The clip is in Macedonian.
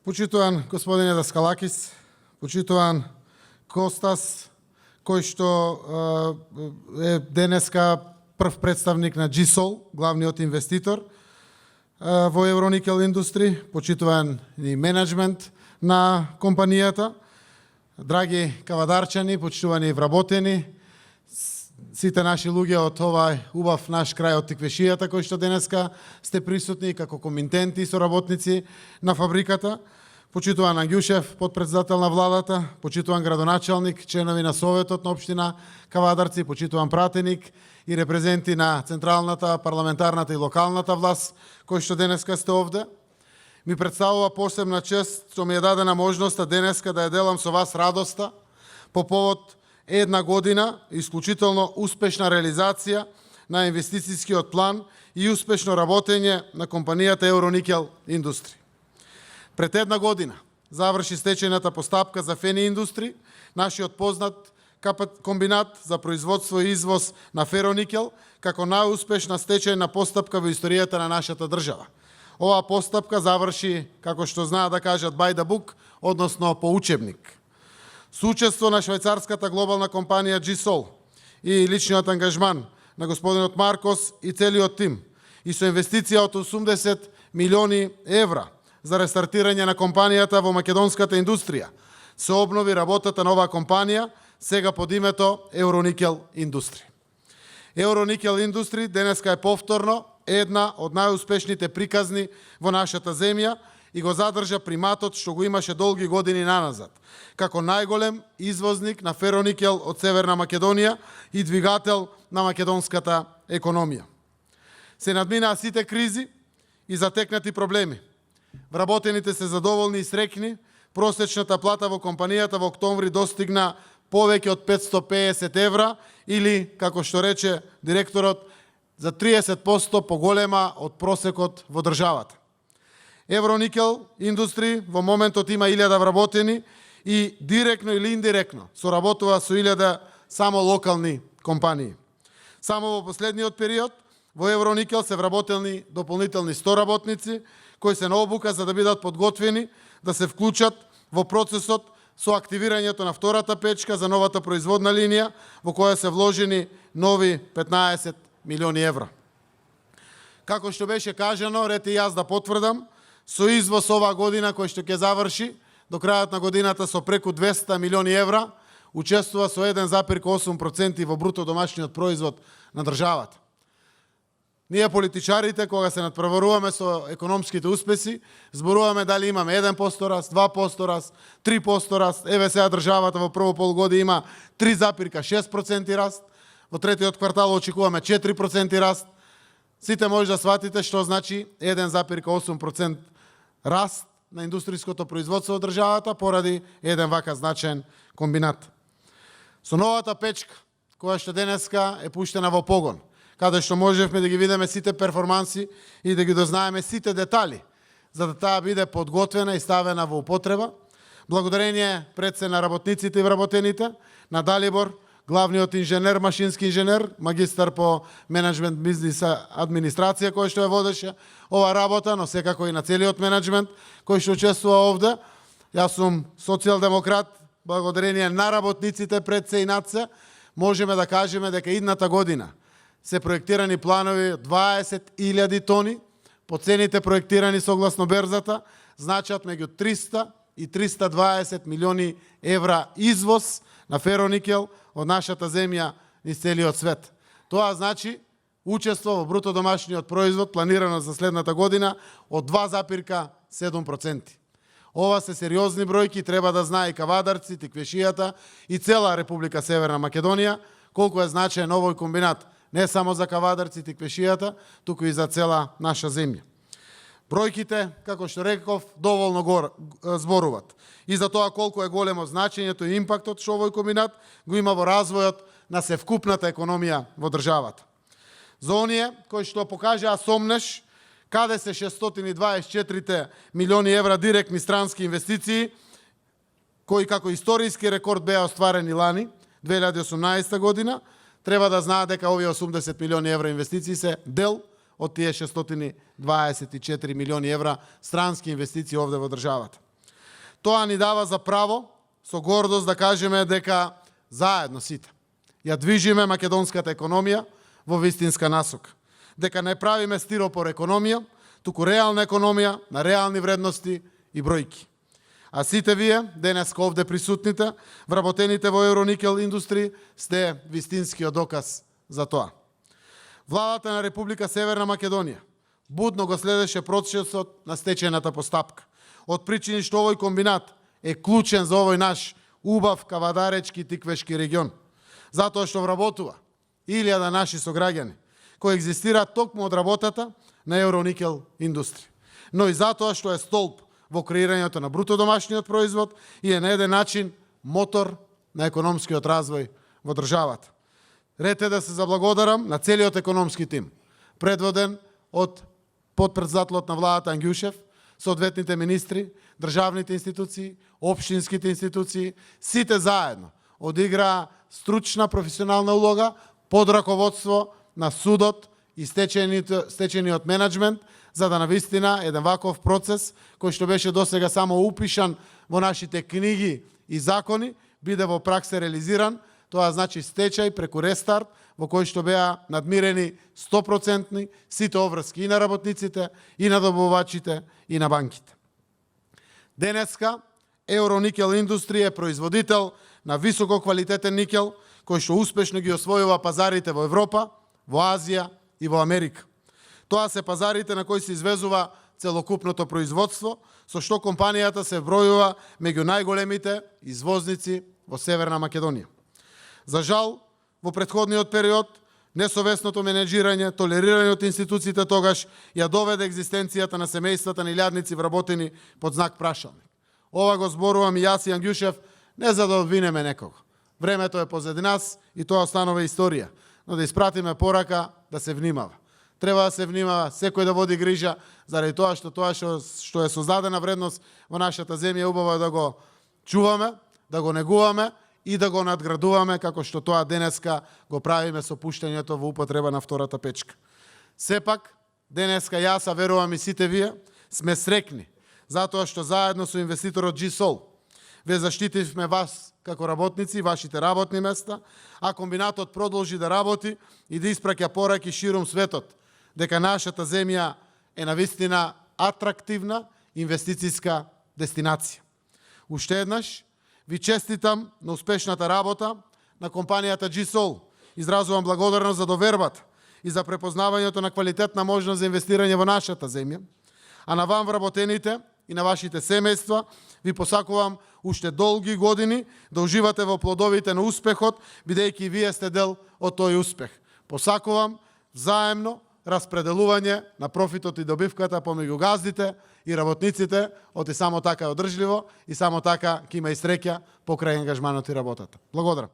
Почитуван господине Даскалакис, почитуван Костас, кој што е денеска прв представник на GSOL, главниот инвеститор во Евроникел Индустри, почитуван и менеджмент на компанијата, драги кавадарчани, почитувани вработени, сите наши луѓе од овај убав наш крај од Тиквешијата, кои што денеска сте присутни како комитенти и соработници на фабриката, почитуван Ангјушев, подпредседател на владата, почитуван градоначалник, членови на Советот на општина Кавадарци, почитуван пратеник и репрезенти на централната, парламентарната и локалната власт, кои што денеска сте овде. Ми представува посебна чест што ми е дадена можноста денеска да ја делам со вас радоста по повод една година исклучително успешна реализација на инвестицијскиот план и успешно работење на компанијата Евроникел Индустри. Пред една година заврши стечајната постапка за Фени Индустри, нашиот познат комбинат за производство и извоз на фероникел, како најуспешна стечајна постапка во историјата на нашата држава. Оваа постапка заврши, како што знаат да кажат, by the book, односно по учебник. Со учество на швајцарската глобална компанија GSOL и личниот ангажман на господинот Маркос и целиот тим, и со инвестиција од 80 милиони евра за рестартирање на компанијата во македонската индустрија, се обнови работата на оваа компанија, сега под името Евроникел Индустри. Евроникел Индустри денеска е повторно една од најуспешните приказни во нашата земја и го задржа приматот што го имаше долги години наназад, како најголем извозник на фероникел од Северна Македонија и двигател на македонската економија. Се надминаа сите кризи и затекнати проблеми. Вработените се задоволни и среќни, просечната плата во компанијата во октомври достигна повеќе од 550 евра или, како што рече директорот, за 30% поголема од просекот во државата. Евроникел Индустри во моментот има 1000 вработени и директно или индиректно соработува со 1000 само локални компании. Само во последниот период во Евроникел се вработени дополнителни 100 работници кои се на обука за да бидат подготвени да се вклучат во процесот со активирањето на втората печка за новата производна линија во која се вложени нови 15 милиони евра. Како што беше кажано, ред и јас да потврдам, со извоз оваа година кој што ќе заврши до крајот на годината со преку 200 милиони евра, учествува со 1,8% во бруто домашниот производ на државата. Ние политичарите, кога се надпреваруваме со економските успеси, зборуваме дали имаме 1% раст, 2% раст, 3% раст. Еве сега државата во прво полугодие има 3,6% раст, во третиот квартал очекуваме 4% раст. Сите може да сватите што значи 1,8% раст на индустријското производство во државата поради еден вака значаен комбинат. Со новата печка, која што денеска е пуштена во погон, каде што можевме да ги видиме сите перформанси и да ги дознаеме сите детали, за да таа биде подготвена и ставена во употреба. Благодарение пред се на работниците и вработените, на Далибор, главниот инженер, машински инженер, магистар по менеджмент, бизнис, администрација, кој што ја водеше ова работа, но секако и на целиот менеджмент, кој што учествува овде. Јас сум социјалдемократ, благодарение на работниците пред се и над се, можеме да кажеме дека идната година се проектирани планови 20.000 тони, по цените проектирани согласно берзата, значат меѓу 300 и 320 милиони евра извоз на фероникел од нашата земја низ целиот свет. Тоа значи учество во бруто домашниот производ планирано за следната година од 2,7%. Ова се сериозни бројки, треба да знае и Кавадарци, Тиквешијата и цела Република Северна Македонија, колку е значаен овој комбинат не само за Кавадарци, Тиквешијата, туку и за цела наша земја. Бројките, како што реков, доволно зборуват. И за тоа колку е големо значењето и импактот што овој комбинат го има во развојот на севкупната економија во државата. За оние кои што покажаа сомнеш каде се 624 милиони евра директни странски инвестиции, кои како историски рекорд беа остварени лани, 2018 година, треба да знаат дека овие 80 милиони евра инвестиции се дел од тие 624 милиони евра странски инвестиции овде во државата. Тоа ни дава за право со гордост да кажеме дека заедно сите ја движиме македонската економија во вистинска насока. Дека не правиме стиропор економија, туку реална економија на реални вредности и бројки. А сите вие, денеска овде присутните, вработените во Евроникел индустрии, сте вистинскиот доказ за тоа. Владата на Република Северна Македонија будно го следеше процесот на стечајната постапка. Од причини што овој комбинат е клучен за овој наш убав кавадаречки тиквешки регион. Затоа што вработува 1000 наши сограѓани кои екзистираат токму од работата на Евроникел индустрија. Но и затоа што е столб во креирањето на бруто домашниот производ и е на еден начин мотор на економскиот развој во државата. Ред е да се заблагодарам на целиот економски тим, предводен од потпредседателот на владата Ангјушев, соодветните министри, државните институции, општинските институции, сите заедно одиграа стручна професионална улога под раководство на судот и стечениот менеджмент, за да навистина еден ваков процес, кој што беше досега само упишан во нашите книги и закони, биде во пракса реализиран. Тоа значи стечај преку рестарт, во кој што беа надмирени 100% сите обврски и на работниците, и на добавачите, и на банките. Денеска Евроникел индустрија е производител на високо квалитетен никел, кој што успешно ги освојува пазарите во Европа, во Азија и во Америка. Тоа се пазарите на кои се извезува целокупното производство, со што компанијата се бројува меѓу најголемите извозници во Северна Македонија. За жал, во претходниот период, несовесното менеджирање, толерирање од институциите тогаш ја доведе екзистенцијата на семејствата на илјадници вработени под знак прашалник. Ова го зборувам и јас и Ангјушев не за да обвинеме некого. Времето е позади нас и тоа останува историја, но да испратиме порака да се внимава. Треба да се внимава, секој да води грижа, заради тоа што е создадена вредност во нашата земја, убаво е да го чуваме, да го негуваме и да го надградуваме, како што тоа денеска го правиме со пуштањето во употреба на втората печка. Сепак, денеска јас, а верувам и сите вие, сме срекни, затоа што заедно со инвеститорот GSOL ве заштитивме вас како работници, вашите работни места, а комбинатот продолжи да работи и да испраќа пораки ширум светот, дека нашата земја е навистина атрактивна инвестицијска дестинација. Уште еднаш, ви честитам на успешната работа на компанијата GSOL. Изразувам благодарност за довербата и за препознавањето на квалитетна можност за инвестирање во нашата земја. А на вам вработените и на вашите семејства ви посакувам уште долги години да уживате во плодовите на успехот, бидејќи и вие сте дел од тој успех. Посакувам заемно распределување на профитот и добивката помеѓу газдите и работниците, оти само така е одржливо и само така ќе има и среќа покрај ангажманот и работата. Благодарам.